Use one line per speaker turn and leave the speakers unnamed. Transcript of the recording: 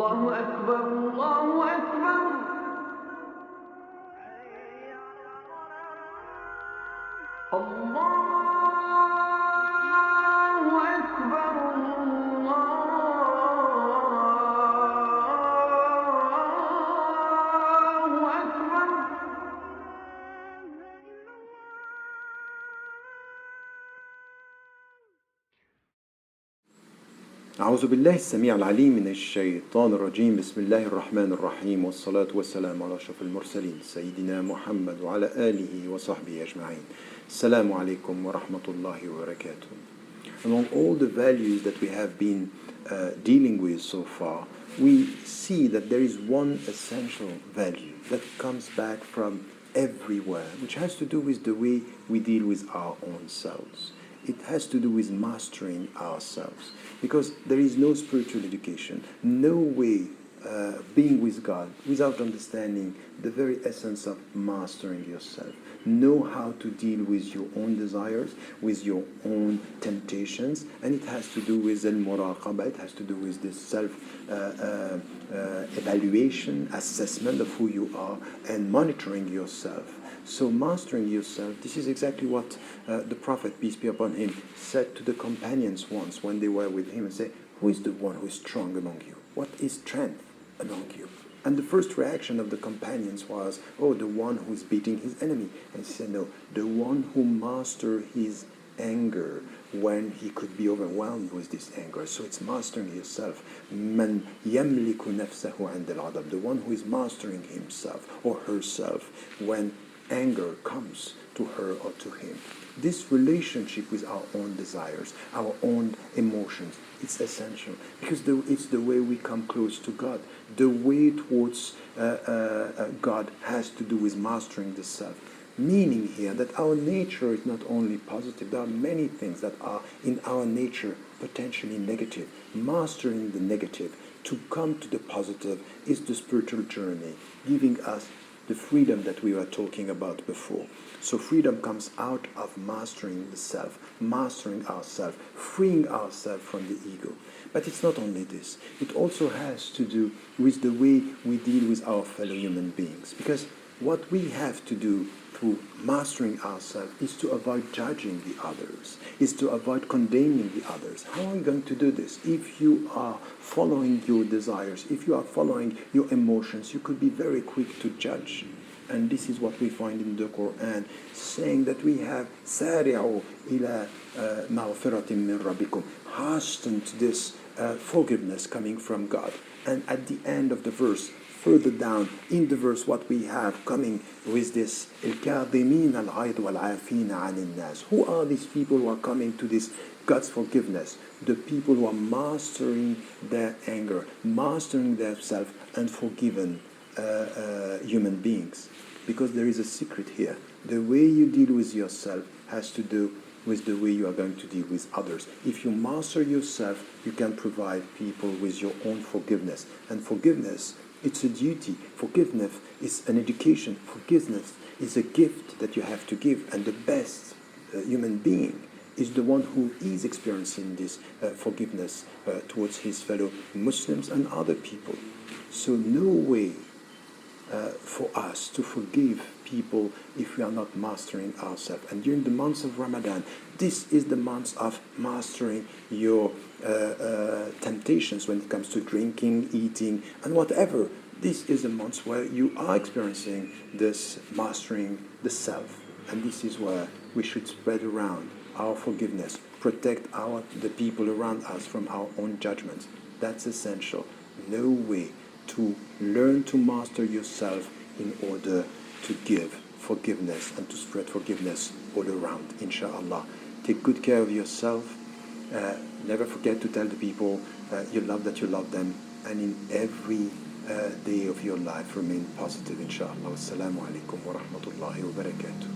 الله أكبر الله أكبر الله أكبر
أعوذ بالله السميع العليم من الشيطان الرجيم. بسم الله الرحمن الرحيم، والصلاة والسلام على أشرف المرسلين سيدنا محمد وعلى آله وصحبه أجمعين. Assalamu alaikum wa rahmatullahi wa barakatuh. Among all the values that we have been dealing with so far, we see that there is one essential value that comes back from everywhere, which has to do with the way we deal with our own selves. It has to do with mastering ourselves, because there is no spiritual education, no way being with God without understanding the very essence of mastering yourself. Know how to deal with your own desires, with your own temptations, and it has to do with al-muraqabah, it has to do with this self-evaluation, assessment of who you are, and monitoring yourself. So mastering yourself, this is exactly what the Prophet, peace be upon him, said to the companions once when they were with him, and said, who is the one who is strong among you? What is strength among you? And the first reaction of the companions was, oh, the one who is beating his enemy. And he said, no, the one who masters his anger when he could be overwhelmed with this anger. So it's mastering yourself. Man yamliku nafsahu 'inda al-'adab, the one who is mastering himself or herself when anger comes to her or to him. This relationship with our own desires, our own emotions, it's essential, because it's the way we come close to God. The way towards God has to do with mastering the self. Meaning here that our nature is not only positive, there are many things that are in our nature potentially negative. Mastering the negative to come to the positive is the spiritual journey, giving us the freedom that we were talking about before. So freedom comes out of mastering the self, mastering ourselves, freeing ourselves from the ego. But it's not only this. It also has to do with the way we deal with our fellow human beings. Because what we have to do through mastering ourselves is to avoid judging the others, is to avoid condemning the others. How are you going to do this? If you are following your desires, if you are following your emotions, you could be very quick to judge. And this is what we find in the Quran, saying that we have سَارِعُوا إِلَى مَغْفِرَةٍ مِّن رَبِّكُمْ, hasten to this forgiveness coming from God. And at the end of the verse, further down in the verse, what we have coming with this, الْكَاظِمِينَ الْغَيْظَ وَالْعَافِينَ عَنِ النَّاسِ. Who are these people who are coming to this God's forgiveness? The people who are mastering their anger, mastering themselves, and forgiven human beings. Because there is a secret here. The way you deal with yourself has to do with the way you are going to deal with others. If you master yourself, you can provide people with your own forgiveness. And forgiveness, it's a duty. Forgiveness is an education. Forgiveness is a gift that you have to give. And the best human being is the one who is experiencing this forgiveness towards his fellow Muslims and other people. So no way for us to forgive people if we are not mastering ourselves. And during the months of Ramadan, this is the months of mastering your temptations when it comes to drinking, eating, and whatever. This is the months where you are experiencing this mastering the self. And this is where we should spread around our forgiveness, protect the people around us from our own judgments. That's essential. No way to learn to master yourself in order to give forgiveness and to spread forgiveness all around, inshallah. Take good care of yourself. Never forget to tell the people you love that you love them, and in every day of your life remain positive, inshallah. Wassalamu alaikum wa rahmatullahi wa barakatuh.